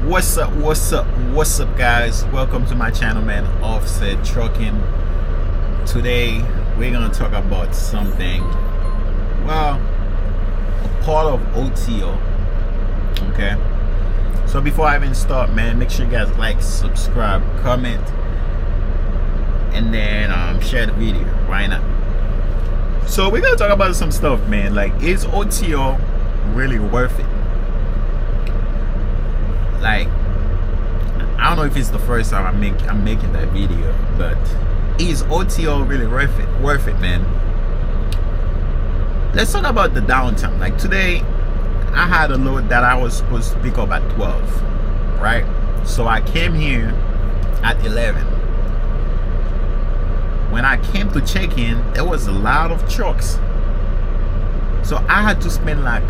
What's up guys, welcome to my channel, man. Offset Trucking. Today we're gonna talk about something, well, a part of OTR. Okay, so before I even start, man, make sure you guys like, subscribe, comment, and then share the video. Why not? So we're gonna talk about some stuff, man. Like, is OTR really worth it? Like, I don't know if it's the first time I'm making that video, but is OTR really worth it, man? Let's talk about the downtime. Like today, I had a load that I was supposed to pick up at 12, right? So I came here at 11. When I came to check in, there was a lot of trucks, so I had to spend like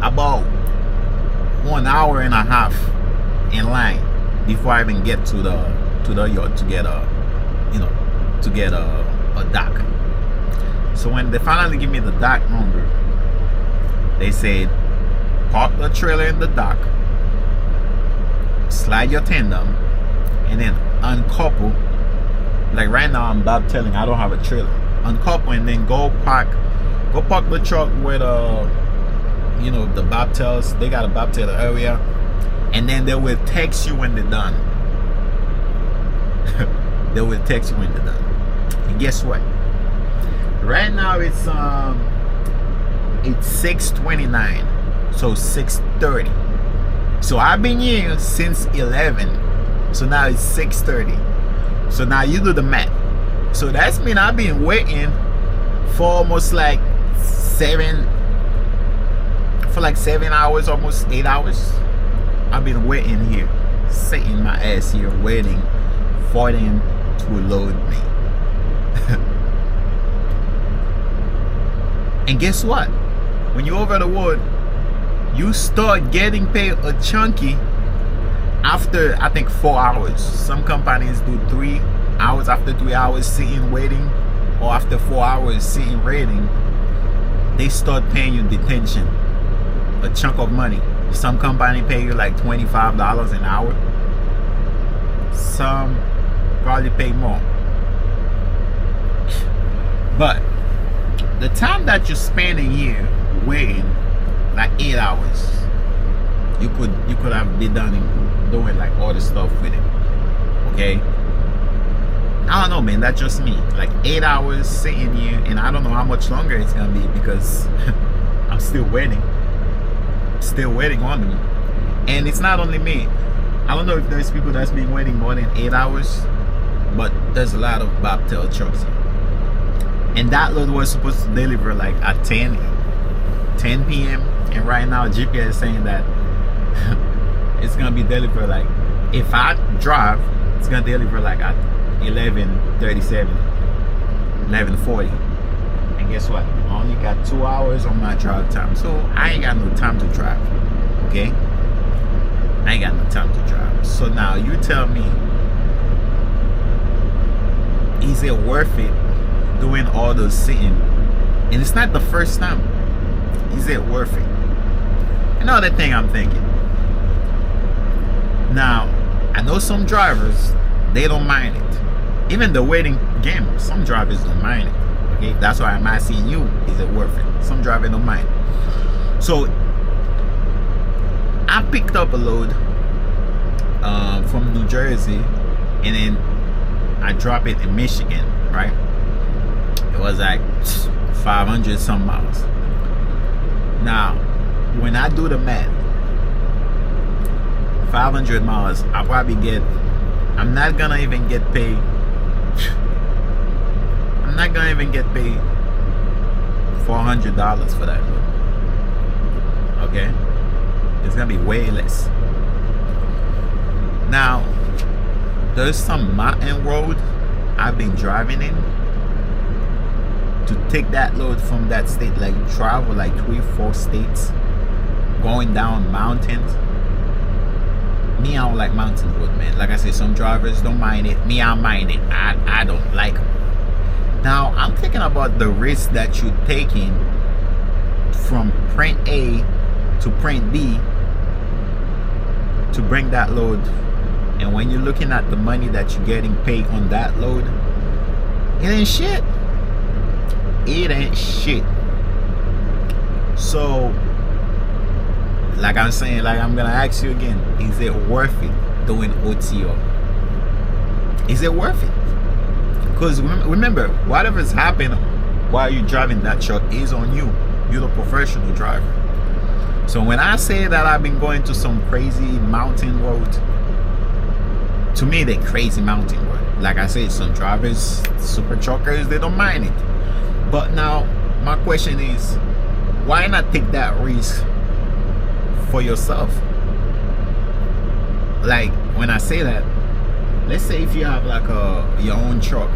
about 1 hour and a half in line before I even get to the yard to get a dock. So when they finally give me the dock number, they said park the trailer in the dock, slide your tandem, and then uncouple. Like right now I'm bobtailing, I don't have a trailer. Uncouple and then go park the truck with the bobtails. They got a bobtail area, and then they will text you when they're done. They will text you when they're done. And guess what? Right now it's 6:29, so 6:30. So I've been here since 11. So now it's 6:30. So now you do the math. So that's mean I've been waiting for almost like 7 hours, almost 8 hours. I've been waiting here, sitting my ass here, waiting for them to load me. And guess what? When you're over the road, you start getting paid a chunky after, I think, 4 hours. Some companies do 3 hours. After 3 hours sitting waiting, or after 4 hours sitting waiting, they start paying you detention, a chunk of money. Some company pay you like $25 an hour. Some probably pay more. But the time that you're spending here waiting, like 8 hours, you could have been doing like all the stuff with it. Okay, I don't know, man, that's just me. Like 8 hours sitting here, and I don't know how much longer it's gonna be because I'm still waiting on me. And it's not only me. I don't know if there's people that's been waiting more than 8 hours, but there's a lot of bobtail trucks here. And that load was supposed to deliver like at 10 p.m. and right now GPS is saying that it's gonna be delivered, like, if I drive, it's gonna deliver like at 11:37, 11:40. And guess what? I only got 2 hours on my drive time, so I ain't got no time to drive. Okay, I ain't got no time to drive. So now you tell me, is it worth it doing all those sitting? And it's not the first time. Is it worth it? Another thing I'm thinking, now I know some drivers, they don't mind it. Even the waiting game, some drivers don't mind it. Okay, that's why I'm asking you, is it worth it? Some drivers don't mind. So I picked up a load from New Jersey, and then I dropped it in Michigan, right? It was like 500 some miles. Now when I do the math, 500 miles, I'll probably I'm not gonna even get paid $400 for that load. Okay, it's gonna be way less. Now there's some mountain road I've been driving in to take that load from that state, like travel like 3-4 states, going down mountains. Me, I don't like mountain road, man. Like I said, some drivers don't mind it. Me, I mind it. I don't like it. Now I'm thinking about the risk that you're taking from print A to print B to bring that load, and when you're looking at the money that you're getting paid on that load, it ain't shit. It ain't shit. So, like I'm saying, like I'm gonna ask you again, is it worth it doing OTR? Is it worth it? Because remember, whatever's happening while you're driving that truck is on you. You're the professional driver. So when I say that I've been going to some crazy mountain roads, to me they're crazy mountain road. Like I said, some drivers, super truckers, they don't mind it. But now my question is, why not take that risk for yourself? Like when I say that, let's say if you have like your own truck.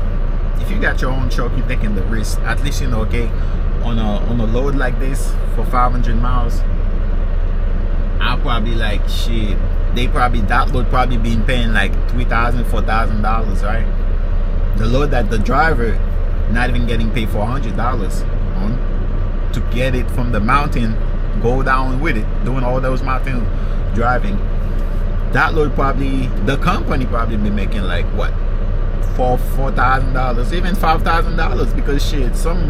If you got your own truck, you're taking the risk. At least you know, okay, on a load like this for 500 miles, I'll probably like shit. That load probably been paying like $3,000, $4,000, right? The load that the driver not even getting paid for $100 on to get it from the mountain, go down with it, doing all those mountain driving. That load probably, the company probably be making like what, $4,000, even $5,000, because shit, some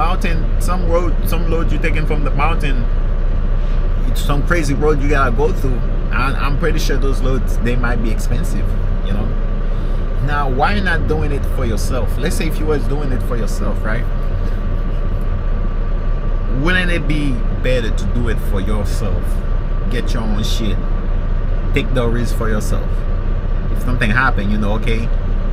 load you taking from the mountain, it's some crazy road you gotta go through. I'm pretty sure those loads, they might be expensive, you know. Now, why not doing it for yourself? Let's say if you was doing it for yourself, right? Wouldn't it be better to do it for yourself? Get your own shit, take the risk for yourself. If something happened, you know, okay,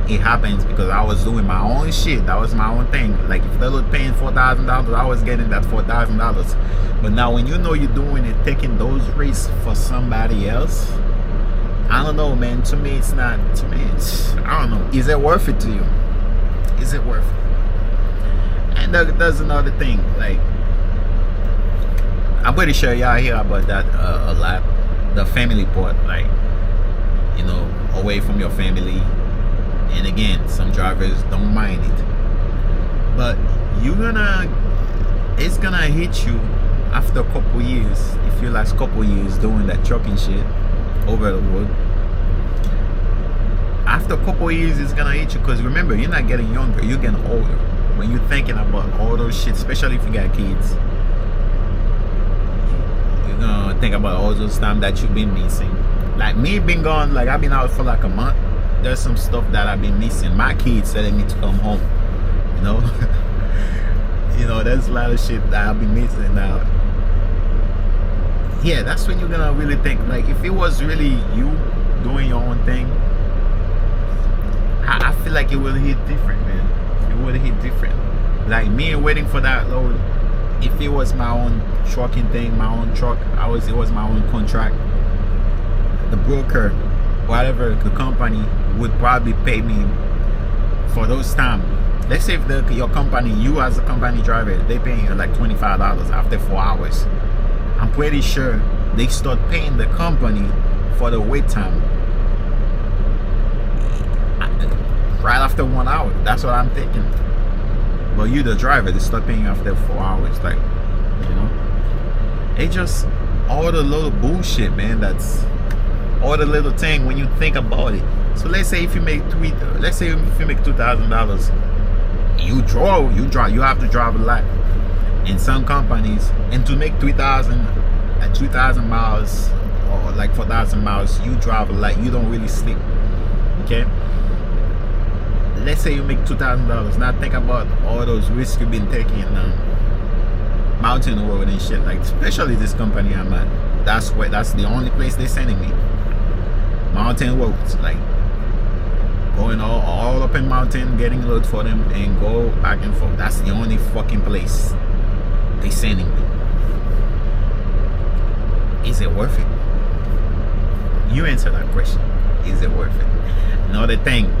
it happens because I was doing my own shit. That was my own thing. Like if they were paying $4,000, I was getting that $4,000. But now when you know you're doing it, taking those risks for somebody else, I don't know, man. To me, it's not. To me, it's, I don't know. Is it worth it to you? Is it worth it? And there's another thing. Like I'm pretty sure y'all hear about that a lot. The family part, like, you know, away from your family. And again, some drivers don't mind it, but it's gonna hit you after a couple years. If you last couple years doing that trucking shit over the road, after a couple years it's gonna hit you. Because remember, you're not getting younger, you're getting older. When you're thinking about all those shit, especially if you got kids, you're gonna think about all those times that you've been missing. Like me being gone, like I've been out for like a month. There's some stuff that I've been missing. My kids telling me to come home, you know. You know, there's a lot of shit that I've been missing now. Yeah, that's when you're gonna really think, like, if it was really you doing your own thing, I feel like it would hit different, man. It would hit different. Like me waiting for that load, if it was my own trucking thing, my own truck, it was my own contract, the broker, whatever, the company would probably pay me for those time. Let's say if your company, you as a company driver, they paying you like $25 after 4 hours. I'm pretty sure they start paying the company for the wait time right after 1 hour. That's what I'm thinking. But you, the driver, they start paying you after 4 hours. Like, you know, it just all the little bullshit, man. That's all the little thing when you think about it. So let's say if you make $2,000, you have to drive a lot. In some companies, and to make 2,000 miles or like 4,000 miles, you drive a lot. You don't really sleep. Okay. Let's say you make $2,000. Now think about all those risks you've been taking mountain road and shit. Like especially this company I'm at. That's the only place they're sending me. Mountain roads, like going all up in mountain, getting load for them and go back and forth. That's the only fucking place they sending me. Is it worth it? You answer that question. Is it worth it? Another thing,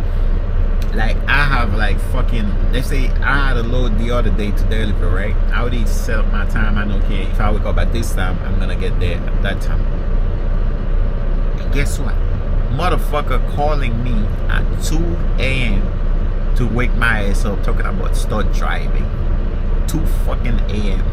like I have like fucking, let's say I had a load the other day to deliver, right? I already set up my time. I know, okay, if I wake up at this time, I'm gonna get there at that time. And guess what? Motherfucker calling me at 2 a.m. to wake my ass up, talking about start driving. 2 fucking a.m.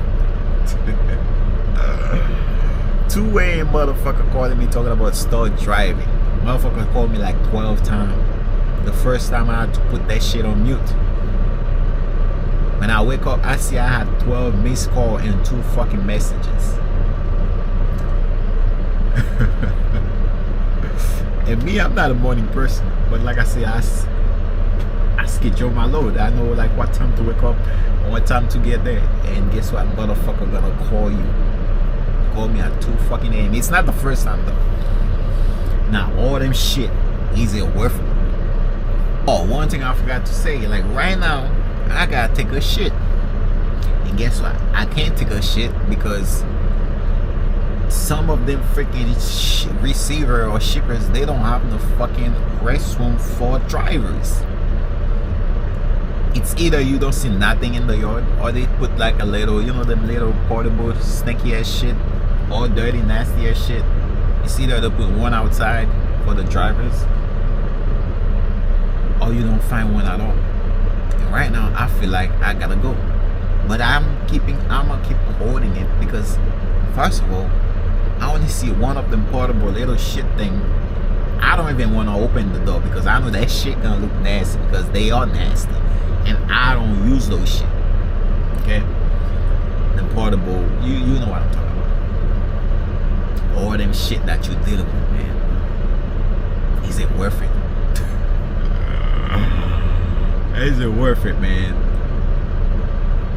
2 a.m. motherfucker calling me talking about start driving. Motherfucker called me like 12 times. The first time I had to put that shit on mute. When I wake up, I see I had 12 missed calls and 2 fucking messages. And me, I'm not a morning person, but like I say, I schedule my load. I know like what time to wake up and what time to get there. And guess what? Motherfucker gonna call you. Call me at 2 fucking a.m. It's not the first time though. Now all them shit, is it worth it? Oh, one thing I forgot to say, like right now, I gotta take a shit. And guess what? I can't take a shit because some of them freaking receiver or shippers, they don't have no fucking restroom for drivers. It's either you don't see nothing in the yard, or they put like a little, you know, them little portable stinky ass shit, or dirty nasty ass shit. It's either they put one outside for the drivers, or you don't find one at all. And right now I feel like I gotta go, but I'm gonna keep holding it because first of all, I only see one of them portable little shit thing. I don't even want to open the door because I know that shit gonna look nasty because they are nasty, and I don't use those shit. Okay, the portable, you know what I'm talking about. All them shit that you dealing with, man. Is it worth it? Is it worth it, man?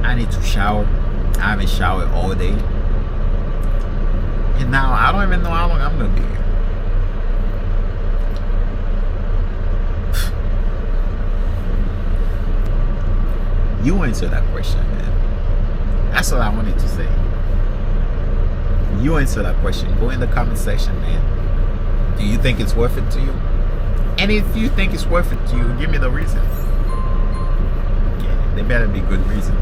I need to shower. I haven't showered all day. And now I don't even know how long I'm gonna be here. You answer that question, man. That's all I wanted to say. You answer that question. Go in the comment section, man. Do you think it's worth it to you? And if you think it's worth it to you, give me the reason. Yeah, there better be good reason.